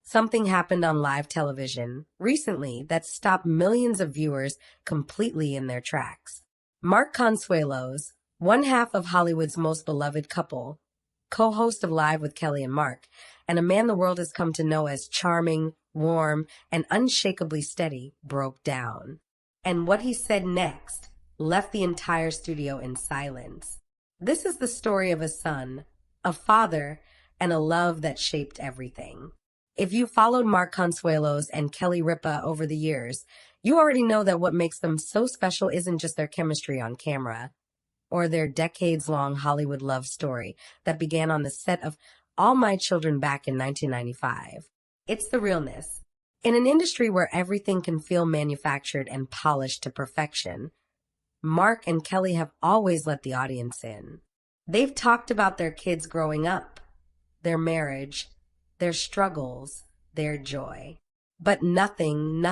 Something happened on live television recently that stopped millions of viewers completely in their tracks. Mark Consuelos, one half of Hollywood's most beloved couple, co-host of Live with Kelly and Mark, and a man the world has come to know as charming, warm, and unshakably steady, broke down. And what he said next left the entire studio in silence. This is the story of a son, a father, and a love that shaped everything. If you followed Mark Consuelos and Kelly Ripa over the years, you already know that what makes them so special isn't just their chemistry on camera or their decades-long Hollywood love story that began on the set of All My Children back in 1995. It's the realness. In an industry where everything can feel manufactured and polished to perfection, Mark and Kelly have always let the audience in. They've talked about their kids growing up, their marriage, their struggles, their joy. But nothing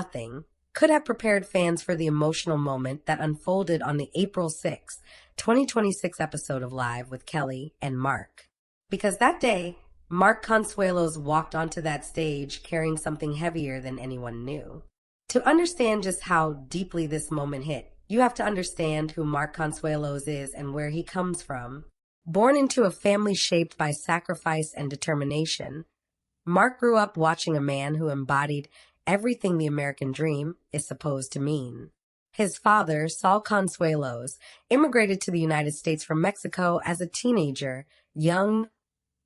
could have prepared fans for the emotional moment that unfolded on the April 6, 2026 episode of Live with Kelly and Mark. Because that day, Mark Consuelos walked onto that stage carrying something heavier than anyone knew. To understand just how deeply this moment hit, you have to understand who Mark Consuelos is and where he comes from. Born into a family shaped by sacrifice and determination, Mark grew up watching a man who embodied everything the American dream is supposed to mean. His father, Saul Consuelos, immigrated to the United States from Mexico as a teenager, young,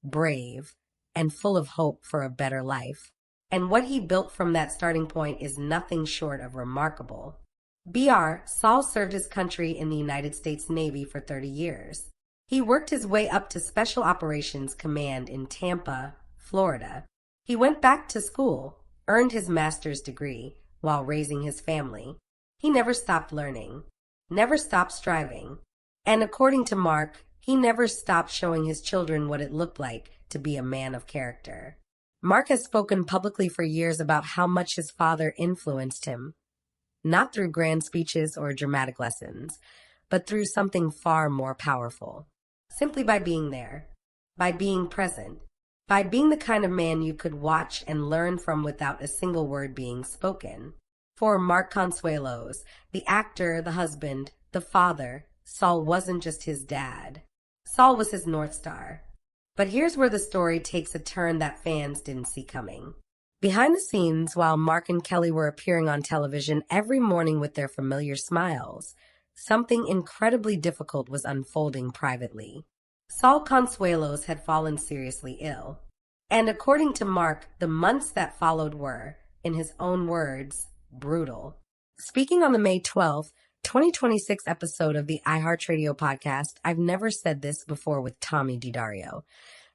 brave, and full of hope for a better life. And what he built from that starting point is nothing short of remarkable. Saul served his country in the United States Navy for 30 years. He worked his way up to Special Operations Command in Tampa, Florida. He went back to school, earned his master's degree while raising his family. He never stopped learning, never stopped striving. And according to Mark, he never stopped showing his children what it looked like to be a man of character. Mark has spoken publicly for years about how much his father influenced him, not through grand speeches or dramatic lessons, but through something far more powerful. Simply by being there, by being present, by being the kind of man you could watch and learn from without a single word being spoken. For Mark Consuelos, the actor, the husband, the father, Saul wasn't just his dad. Saul was his North Star. But here's where the story takes a turn that fans didn't see coming. Behind the scenes, while Mark and Kelly were appearing on television every morning with their familiar smiles, something incredibly difficult was unfolding privately. Saul Consuelos had fallen seriously ill. And according to Mark, the months that followed were, in his own words, brutal. Speaking on the May 12th, 2026 episode of the iHeartRadio podcast, I've Never Said This Before with Tommy DiDario,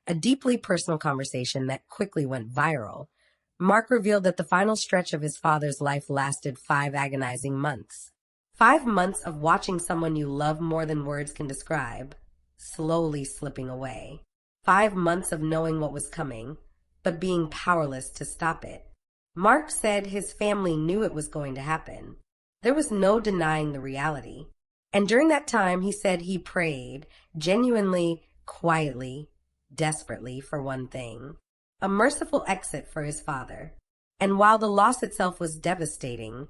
a deeply personal conversation that quickly went viral, Mark revealed that the final stretch of his father's life lasted 5 agonizing months. 5 months of watching someone you love more than words can describe slowly slipping away. 5 months of knowing what was coming, but being powerless to stop it. Mark said his family knew it was going to happen. There was no denying the reality. And during that time, he said he prayed, genuinely, quietly, desperately, for one thing: a merciful exit for his father. And while the loss itself was devastating,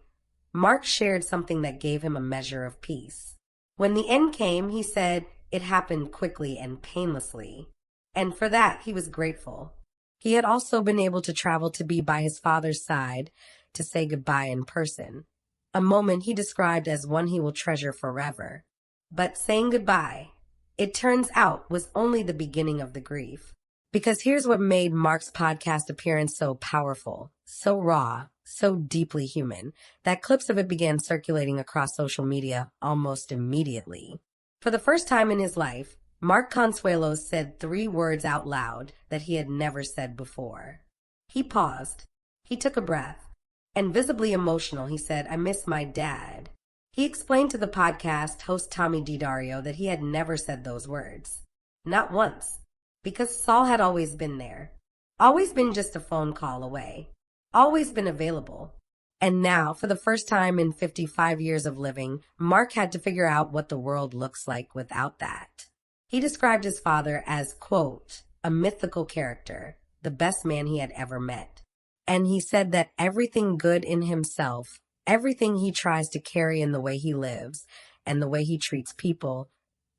Mark shared something that gave him a measure of peace. When the end came, he said it happened quickly and painlessly. And for that, he was grateful. He had also been able to travel to be by his father's side to say goodbye in person, a moment he described as one he will treasure forever. But saying goodbye, it turns out, was only the beginning of the grief. Because here's what made Mark's podcast appearance so powerful, so raw, so deeply human, that clips of it began circulating across social media almost immediately. For the first time in his life, Mark Consuelos said 3 words out loud that he had never said before. He paused. He took a breath. And visibly emotional, he said, "I miss my dad." He explained to the podcast host Tommy DiDario that he had never said those words. Not once. Because Saul had always been there. Always been just a phone call away. Always been available. And now, for the first time in 55 years of living, Mark had to figure out what the world looks like without that. He described his father as, quote, a mythical character, the best man he had ever met. And he said that everything good in himself, everything he tries to carry in the way he lives and the way he treats people,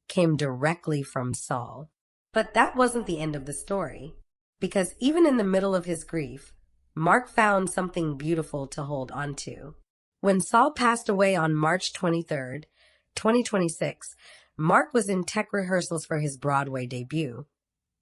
came directly from Saul. But that wasn't the end of the story, because even in the middle of his grief, Mark found something beautiful to hold onto. When Saul passed away on March 23rd, 2026, Mark was in tech rehearsals for his Broadway debut,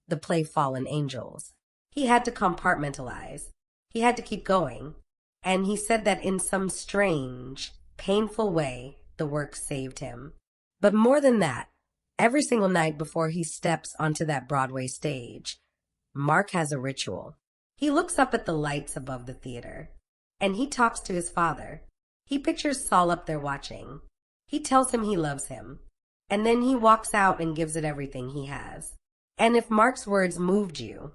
the play Fallen Angels. He had to compartmentalize. He had to keep going. And he said that in some strange, painful way, the work saved him. But more than that, every single night before he steps onto that Broadway stage, Mark has a ritual. He looks up at the lights above the theater, and he talks to his father. He pictures Saul up there watching. He tells him he loves him, and then he walks out and gives it everything he has. And if Mark's words moved you,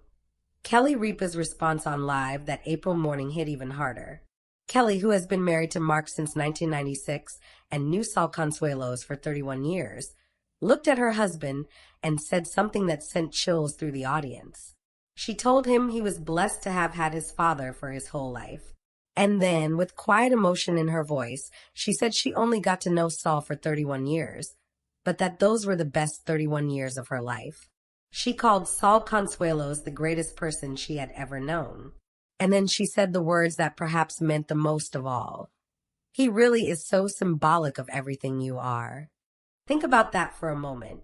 Kelly Ripa's response on Live that April morning hit even harder. Kelly, who has been married to Mark since 1996 and knew Saul Consuelos for 31 years, looked at her husband and said something that sent chills through the audience. She told him he was blessed to have had his father for his whole life. And then, with quiet emotion in her voice, she said she only got to know Saul for 31 years, but that those were the best 31 years of her life. She called Saul Consuelos the greatest person she had ever known. And then she said the words that perhaps meant the most of all. He really is so symbolic of everything you are. Think about that for a moment.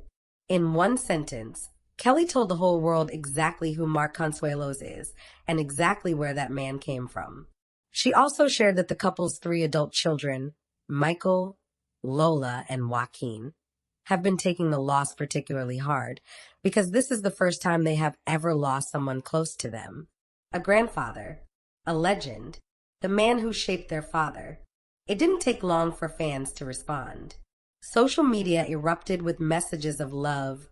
In one sentence, Kelly told the whole world exactly who Mark Consuelos is and exactly where that man came from. She also shared that the couple's 3 adult children, Michael, Lola, and Joaquin, have been taking the loss particularly hard because this is the first time they have ever lost someone close to them. A grandfather, a legend, the man who shaped their father. It didn't take long for fans to respond. Social media erupted with messages of love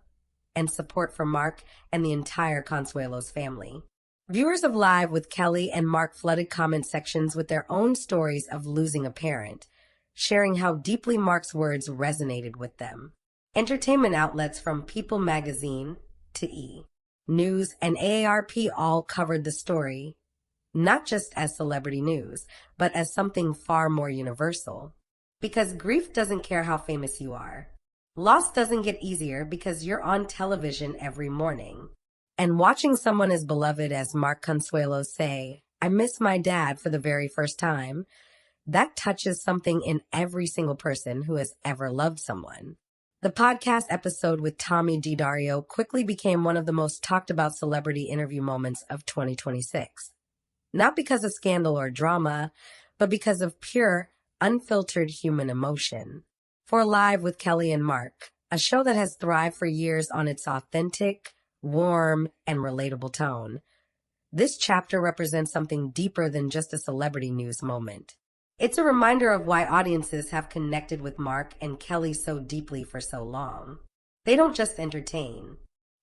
and support for Mark and the entire Consuelos family. Viewers of Live with Kelly and Mark flooded comment sections with their own stories of losing a parent, sharing how deeply Mark's words resonated with them. Entertainment outlets from People magazine to E! News and AARP all covered the story, not just as celebrity news, but as something far more universal. Because grief doesn't care how famous you are. Loss doesn't get easier because you're on television every morning. And watching someone as beloved as Mark Consuelos say, "I miss my dad" for the very first time, that touches something in every single person who has ever loved someone. The podcast episode with Tommy DiDario quickly became one of the most talked about celebrity interview moments of 2026. Not because of scandal or drama, but because of pure, unfiltered human emotion. For Live with Kelly and Mark, a show that has thrived for years on its authentic, warm, and relatable tone, this chapter represents something deeper than just a celebrity news moment. It's a reminder of why audiences have connected with Mark and Kelly so deeply for so long. They don't just entertain.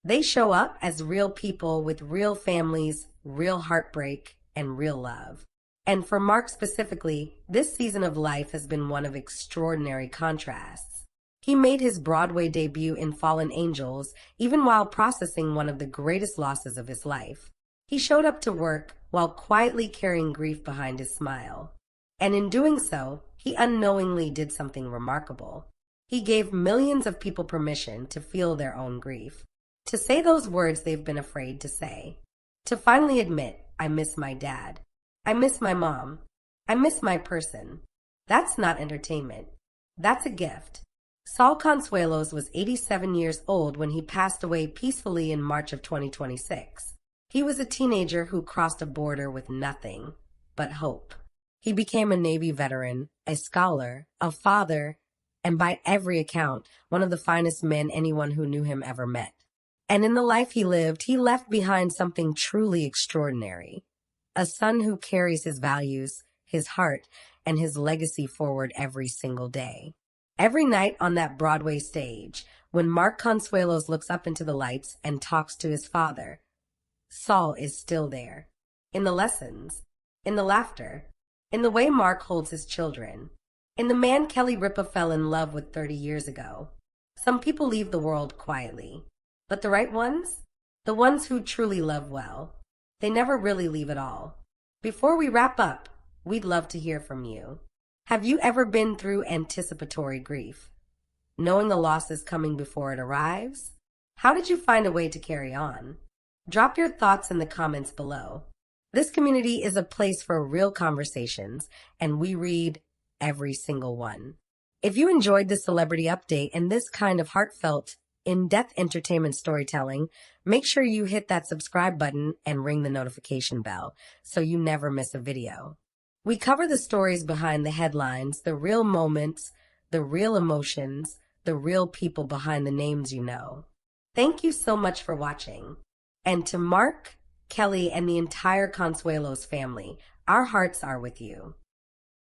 They show up as real people with real families, real heartbreak, and real love. And for Mark specifically, this season of life has been one of extraordinary contrasts. He made his Broadway debut in Fallen Angels even while processing one of the greatest losses of his life. He showed up to work while quietly carrying grief behind his smile. And in doing so, he unknowingly did something remarkable. He gave millions of people permission to feel their own grief, to say those words they've been afraid to say, to finally admit, "I miss my dad. I miss my mom. I miss my person." That's not entertainment. That's a gift. Saul Consuelos was 87 years old when he passed away peacefully in March of 2026. He was a teenager who crossed a border with nothing but hope. He became a Navy veteran, a scholar, a father, and by every account, one of the finest men anyone who knew him ever met. And in the life he lived, he left behind something truly extraordinary. A son who carries his values, his heart, and his legacy forward every single day. Every night on that Broadway stage, when Mark Consuelos looks up into the lights and talks to his father, Saul is still there. In the lessons, in the laughter, in the way Mark holds his children, in the man Kelly Ripa fell in love with 30 years ago. Some people leave the world quietly, but the right ones, the ones who truly love well, they never really leave at all. Before we wrap up, we'd love to hear from you. Have you ever been through anticipatory grief, knowing the loss is coming before it arrives? How did you find a way to carry on? Drop your thoughts in the comments below. This community is a place for real conversations, and we read every single one. If you enjoyed this celebrity update and this kind of heartfelt, in-depth entertainment storytelling, make sure you hit that subscribe button and ring the notification bell so you never miss a video. We cover the stories behind the headlines, the real moments, the real emotions, the real people behind the names you know. Thank you so much for watching. And to Mark, Kelly, and the entire Consuelos family, our hearts are with you.